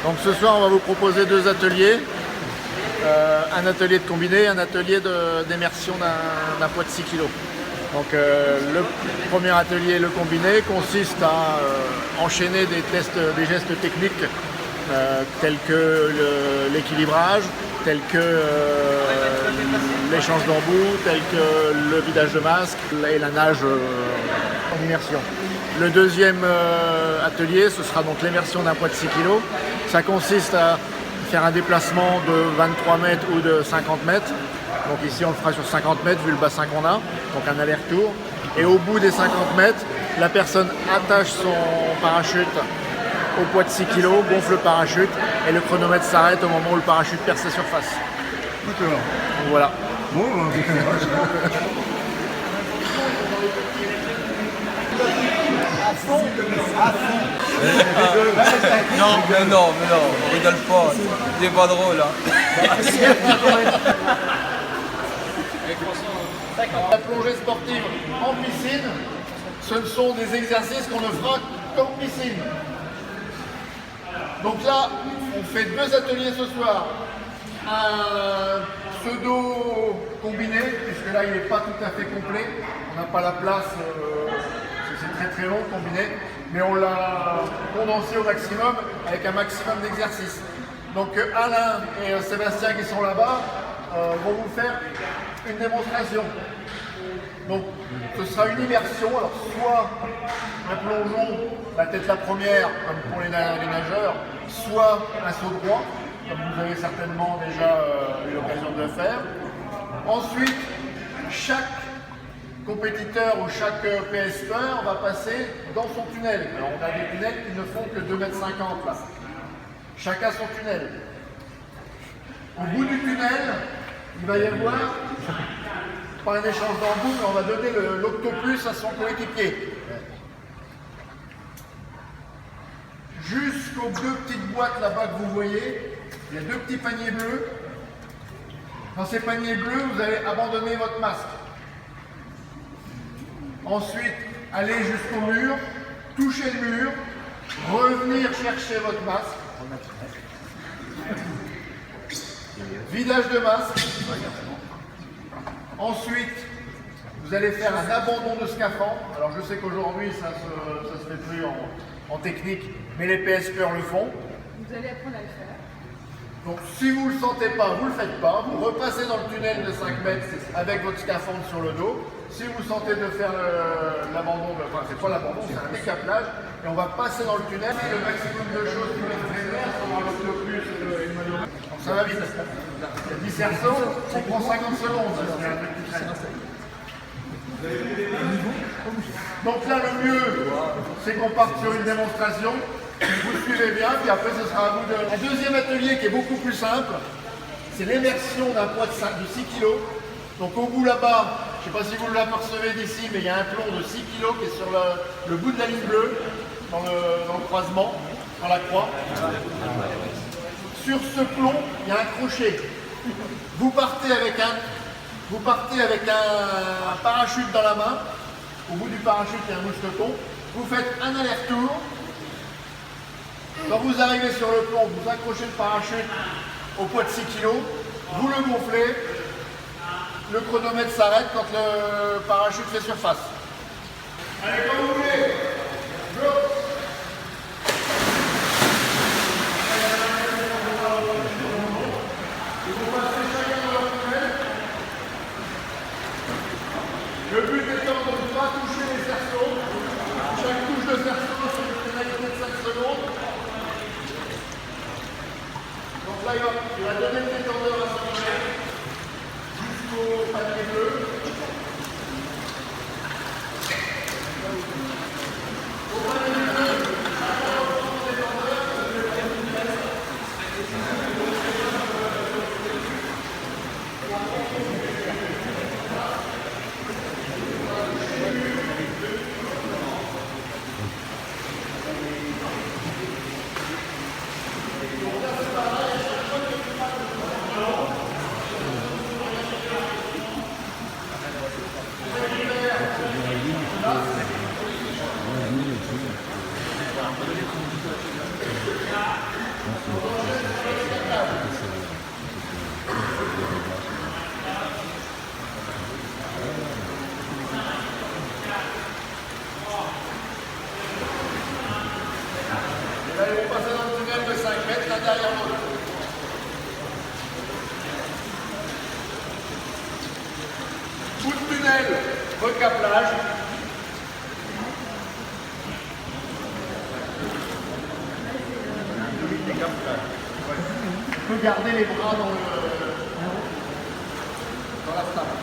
Donc ce soir, on va vous proposer deux ateliers. Un atelier de combiné, un atelier d'immersion d'un poids de 6 kg. Donc le premier atelier, le combiné, consiste à enchaîner des gestes techniques tels que l'équilibrage, tels que l'échange d'embouts, tels que le vidage de masque et la nage en immersion. Le deuxième atelier, ce sera donc l'immersion d'un poids de 6 kg. Ça consiste à faire un déplacement de 23 mètres ou de 50 mètres. Donc ici on le fera sur 50 mètres vu le bassin qu'on a, donc un aller-retour. Et au bout des 50 mètres, la personne attache son parachute au poids de 6 kg, gonfle le parachute et le chronomètre s'arrête au moment où le parachute perce sa surface. D'accord. Donc voilà. Bon, Non, mais non, on rigole pas. C'est pas drôle, hein. La plongée sportive en piscine, ce sont des exercices qu'on ne fera qu'en piscine. Donc là, on fait deux ateliers ce soir. Un pseudo combiné, puisque là il n'est pas tout à fait complet. On n'a pas la place, c'est très long combiné, mais on l'a condensé au maximum avec un maximum d'exercices. Donc Alain et Sébastien qui sont là-bas vont vous faire une démonstration. Donc ce sera une immersion, alors soit un plongeon, la tête la première, comme pour les nageurs, soit un saut droit, comme vous avez certainement déjà eu l'occasion de le faire. Ensuite, chaque compétiteur ou chaque PSPeur va passer dans son tunnel. Alors on a des tunnels qui ne font que 2,50 m là. Chacun son tunnel. Au bout du tunnel, il va y avoir pas un échange d'embouts, mais on va donner l'octopus à son coéquipier. Jusqu'aux deux petites boîtes là-bas que vous voyez, il y a deux petits paniers bleus. Dans ces paniers bleus, vous allez abandonner votre masque. Ensuite, allez jusqu'au mur, toucher le mur, revenir chercher votre masque. Vidage de masque. Ensuite, vous allez faire un abandon de scaphandre. Alors je sais qu'aujourd'hui ça se fait plus en technique, mais les PSPeurs le font. Vous allez apprendre à le faire. Donc si vous ne le sentez pas, vous ne le faites pas. Vous repassez dans le tunnel de 5 mètres avec votre scaphandre sur le dos. Si vous sentez de faire l'abandon, enfin c'est pas l'abandon, c'est un décaplage. Et on va passer dans le tunnel. Le maximum de choses qui vont être faire, on va l'octopus et le monorail. Donc ça va vite. Il y a 10 cerceaux, on prend 50 secondes. C'est un truc qui traîne. Donc là, le mieux, c'est qu'on parte sur une démonstration. Vous suivez bien, puis après, ce sera à vous de... Un deuxième atelier qui est beaucoup plus simple, c'est l'immersion d'un poids de 6 kg. Donc au bout là-bas, je ne sais pas si vous l'apercevez d'ici, mais il y a un plomb de 6 kg qui est sur le bout de la ligne bleue, dans le croisement, dans la croix. Sur ce plomb, il y a un crochet. Vous partez avec un parachute dans la main. Au bout du parachute, il y a un mousqueton. Vous faites un aller-retour. Quand vous arrivez sur le plomb, vous accrochez le parachute au poids de 6 kg. Vous le gonflez. Le chronomètre s'arrête quand le parachute fait surface. Allez, quand vous voulez. Go. Le but étant de ne pas toucher les cerceaux. Chaque touche de cerceau, c'est une pénalité de 5 secondes. Donc là, il va donner une détendeur à son chef jusqu'au panier bleu. Au panier bleu, recaplage. Un demi-décaplage. On peut garder les bras dans la table.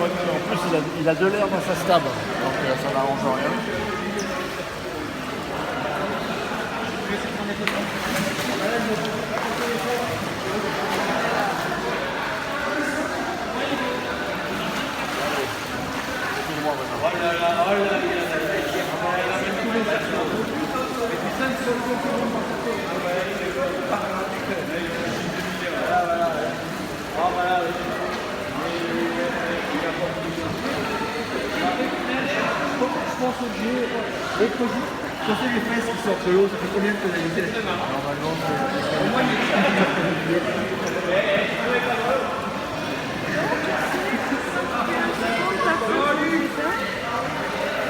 En plus, il a de l'air dans sa stab, donc ça n'arrange rien. Je pense au jeu, quand c'est les fesses qui sortent de l'eau, ça fait combien de tonalités? Normalement,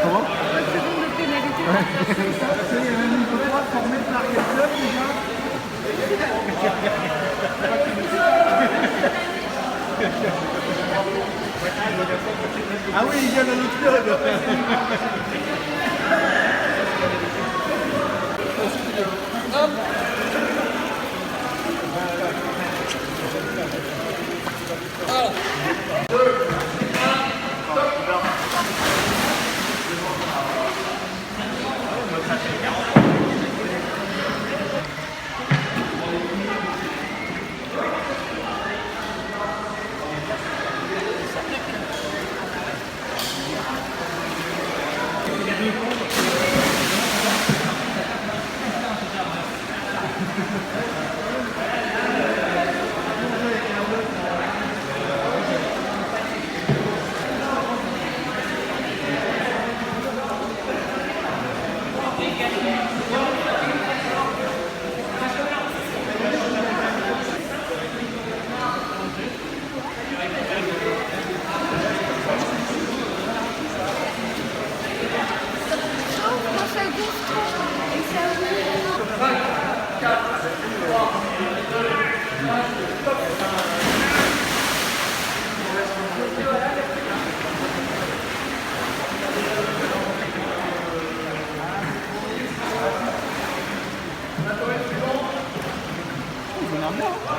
comment? C'est un niveau 3 formé par quel club déjà? Ah oui, il vient d'un autre club. regarde bien.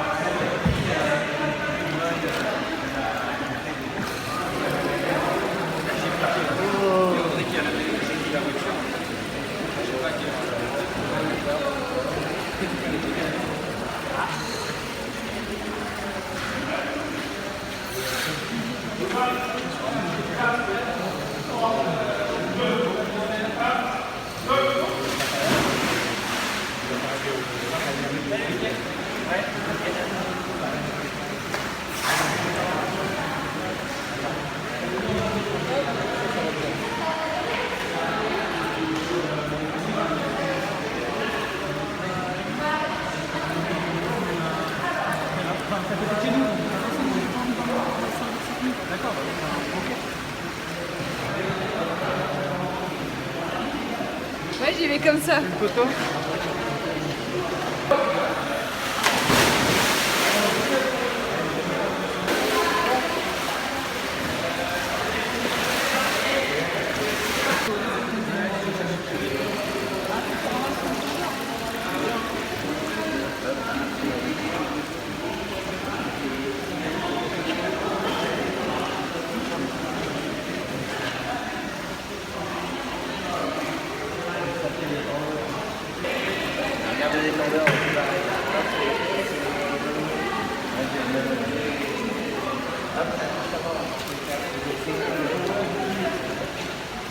Ouais, j'y vais comme ça. Une photo.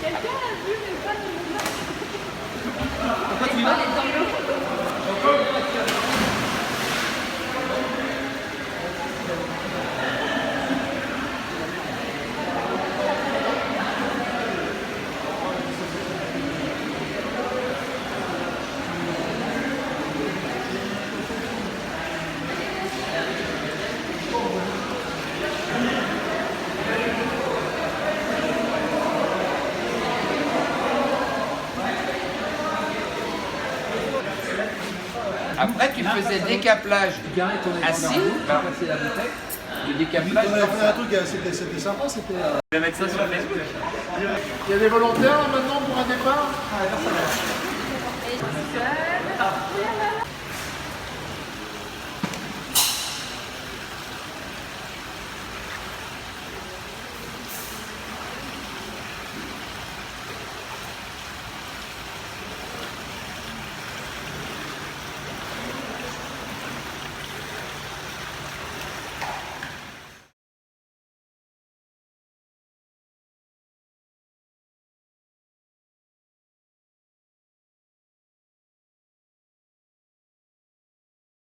Quelqu'un a vu mais pas le nom. Pourquoi tu y vas? Après, tu faisais décaplage assis, passer la bouteille. le décaplage. On avait fait un truc, c'était sympa, c'était... Je vais mettre ça sur Facebook. Il y a des volontaires là, maintenant pour un départ?